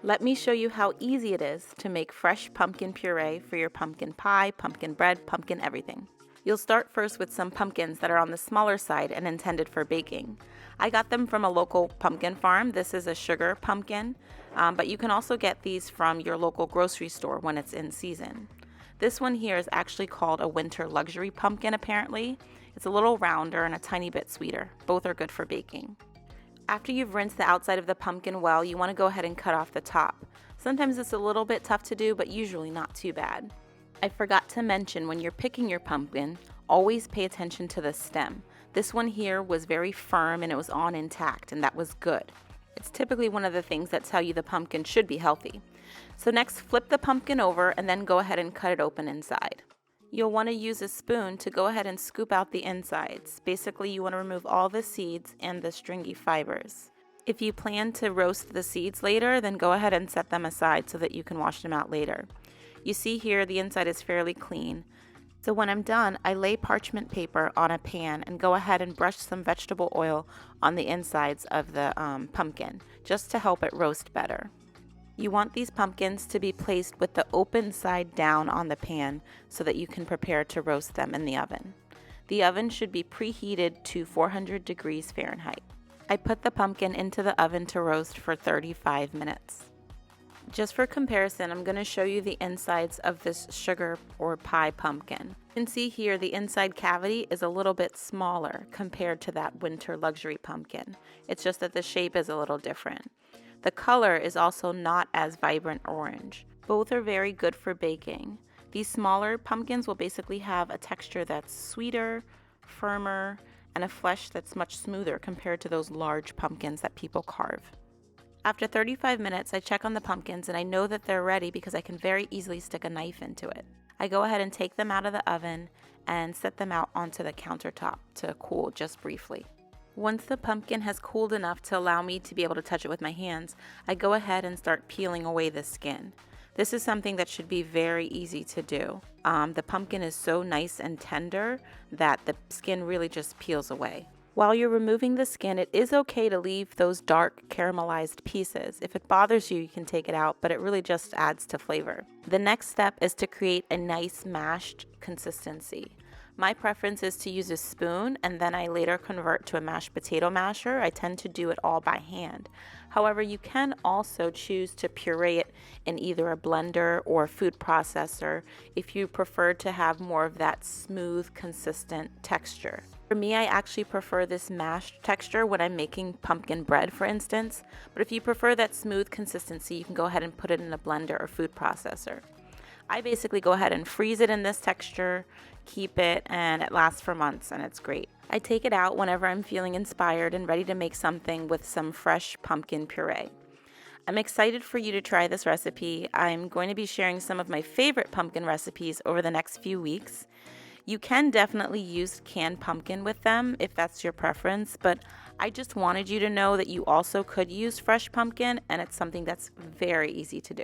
Let me show you how easy it is to make fresh pumpkin puree for your pumpkin pie, pumpkin bread, pumpkin everything. You'll start first with some pumpkins that are on the smaller side and intended for baking. I got them from a local pumpkin farm. This is a sugar pumpkin, but you can also get these from your local grocery store when it's in season. This one here is actually called a winter luxury pumpkin apparently. It's a little rounder and a tiny bit sweeter. Both are good for baking. After you've rinsed the outside of the pumpkin well, you want to go ahead and cut off the top. Sometimes it's a little bit tough to do, but usually not too bad. I forgot to mention, when you're picking your pumpkin, always pay attention to the stem. This one here was very firm and it was on intact, and that was good. It's typically one of the things that tell you the pumpkin should be healthy. So next, flip the pumpkin over and then go ahead and cut it open inside. You'll want to use a spoon to go ahead and scoop out the insides. Basically, you want to remove all the seeds and the stringy fibers. If you plan to roast the seeds later, then go ahead and set them aside so that you can wash them out later. You see here the inside is fairly clean. So when I'm done, I lay parchment paper on a pan and go ahead and brush some vegetable oil on the insides of the pumpkin, just to help it roast better. You want these pumpkins to be placed with the open side down on the pan so that you can prepare to roast them in the oven. The oven should be preheated to 400 degrees Fahrenheit. I put the pumpkin into the oven to roast for 35 minutes. Just for comparison, I'm going to show you the insides of this sugar or pie pumpkin. You can see here the inside cavity is a little bit smaller compared to that winter luxury pumpkin. It's just that the shape is a little different. The color is also not as vibrant orange. Both are very good for baking. These smaller pumpkins will basically have a texture that's sweeter, firmer, and a flesh that's much smoother compared to those large pumpkins that people carve. After 35 minutes, I check on the pumpkins and I know that they're ready because I can very easily stick a knife into it. I go ahead and take them out of the oven and set them out onto the countertop to cool just briefly. Once the pumpkin has cooled enough to allow me to be able to touch it with my hands, I go ahead and start peeling away the skin. This is something that should be very easy to do. The pumpkin is so nice and tender that the skin really just peels away. While you're removing the skin, it is okay to leave those dark caramelized pieces. If it bothers you, you can take it out, but it really just adds to flavor. The next step is to create a nice mashed consistency. My preference is to use a spoon, and then I later convert to a mashed potato masher. I tend to do it all by hand. However, you can also choose to puree it in either a blender or a food processor if you prefer to have more of that smooth, consistent texture. For me, I actually prefer this mashed texture when I'm making pumpkin bread, for instance. But if you prefer that smooth consistency, you can go ahead and put it in a blender or food processor. I basically go ahead and freeze it in this texture, keep it, and it lasts for months, and it's great. I take it out whenever I'm feeling inspired and ready to make something with some fresh pumpkin puree. I'm excited for you to try this recipe. I'm going to be sharing some of my favorite pumpkin recipes over the next few weeks. You can definitely use canned pumpkin with them if that's your preference, but I just wanted you to know that you also could use fresh pumpkin, and it's something that's very easy to do.